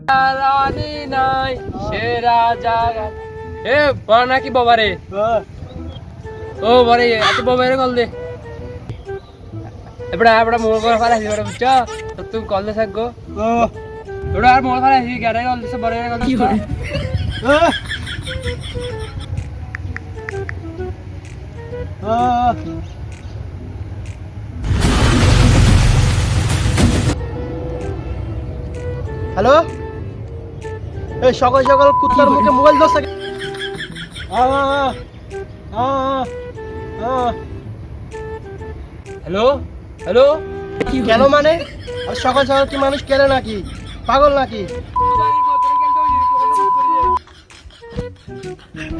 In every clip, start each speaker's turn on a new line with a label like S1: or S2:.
S1: রানী নাই সেরা জায়গা এ বড় নাকি বাবা রে ও বরে এত বাবা রে কল দে এবড়া এবড়া মোর করে ফালা হিবড়া বুঝছো তো তুই কল দে থাকগো ও এবড়া আর মোর ফালা হি গারে কল দিছে বরে কল দিছ
S2: হ্যালো এই সকাল সকাল কুত্তার মুখে মোবাইল দশ
S1: হ্যালো হ্যালো
S2: কেন মানে আর সকাল সকাল কি মানুষ কেনে নাকি পাগল নাকি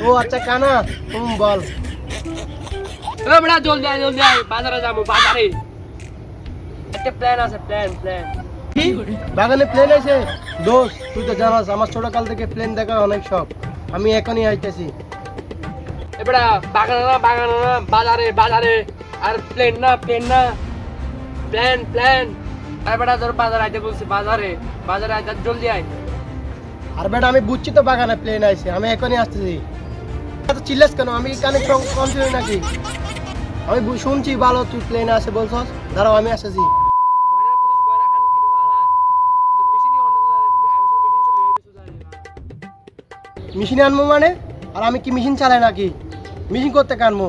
S2: ও আচ্ছা কানা তুমি বল
S1: এ বড়া জলদি আয় বাজারে যাবো বাজারে একটা প্ল্যান আছে প্ল্যান
S2: কি বাগানে প্লেন আছে দোষ তুই তো জানাস আমার ছোটকাল থেকে প্লেন দেখা অনেক শখ আমি এখনই আইতেছি
S1: এবড়া বাগানা বাজারে আর প্লেন না প্ল্যান আর বেটা তোর বাজার আইতে বলছি বাজারে আইতে জলদি আয়
S2: আর বেটা আমি বুঝছি তো বাগানে প্লেন আছে আমি এখনই আসতেছি এত চিল্লাস কেন আমি কানে কম ছিল নাকি আমি শুনছি ভালো তুই প্লেন আছে বলছস দাঁড়াও আমি আসতেছি মেশিন আনবো মানে আর আমি কি মেশিন চালাই নাকি মেশিন করতে আনবো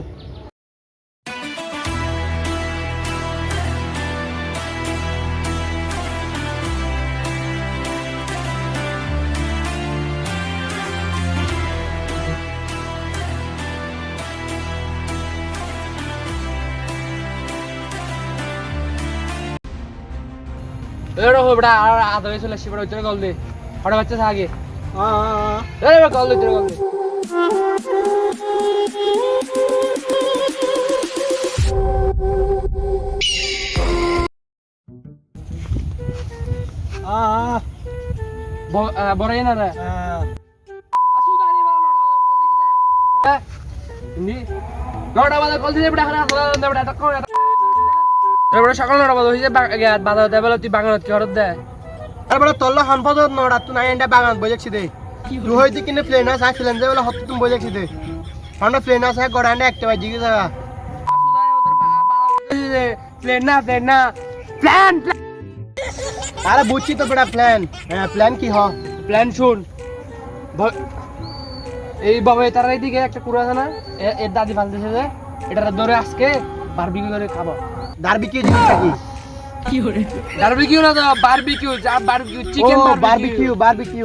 S1: এড়ো বড়া আর আধা হয়ে চলে আসি বড় ভিতরে কল দে ফটা বাচ্চা আগে কল দে কল দে বড়াই না রে আসু গানি নটা বাজে কল দিলে বড়া খানা বড়া টাকা বড়া সকাল 9টা বাজে হইছে বাজার দেবে তুই বাগানত কি হরত দে
S2: আরে বড় তল্লা হানফাজ নড়া তুই নাই এন্ডা বাগান বইলেছি দে তুই হইতে কিনে প্লেন আছে ফিলেন যে বলে হত তুমি বইলেছি দে আমরা প্লেন আছে গড়ান্ডা একটা বাজি গেছে
S1: আসু জানে ওদের প্লেন না প্ল্যান
S2: আরে বুঝছি তো বড় প্ল্যান হ্যাঁ প্ল্যান কি হ
S1: প্ল্যান শুন এই বাবা তার এইদিকে একটা কুড়া আছে না এর দাদি ফালতেছে যে এটা ধরে আজকে বারবিকিউ করে খাবো
S2: বারবিকিউ জিনিসটা কি
S1: কি করে বারবিকিউ না তো বারবিকিউ চিকেন
S2: বারবিকিউ কি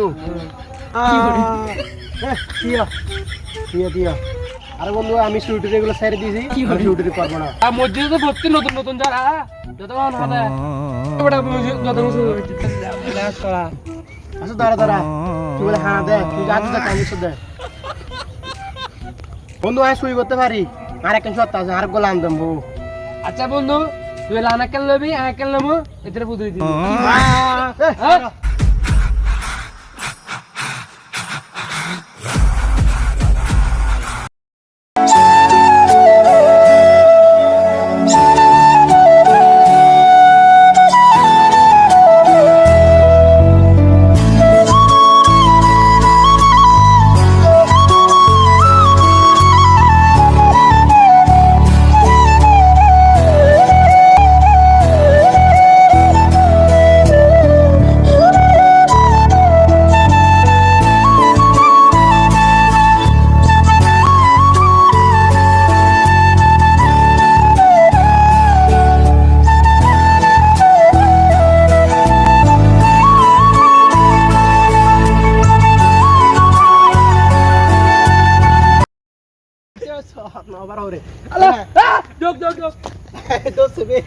S2: করে দিয়া আরে বন্ধু আমি শুটিং এগুলো ছেড়ে দিয়েছি আমি শুটিং করব না
S1: আর মসজিদে তো ভর্তি নতুন যারা যত মন হবে বড় যত ল্যাস করা
S2: আচ্ছা দাঁড়া তুই বলে হ্যাঁ দে তুই যা তুই কাজ দে বন্ধু আমি শুই করতে পারি আর একজন সত্তা আছে আর গোলাম দেবো
S1: আচ্ছা বন্ধু তুই লানা কেন লবি আয় কেন লমু এটারে বুঝাই দিবি
S2: Nova ore.
S1: Dog.
S2: Doce be.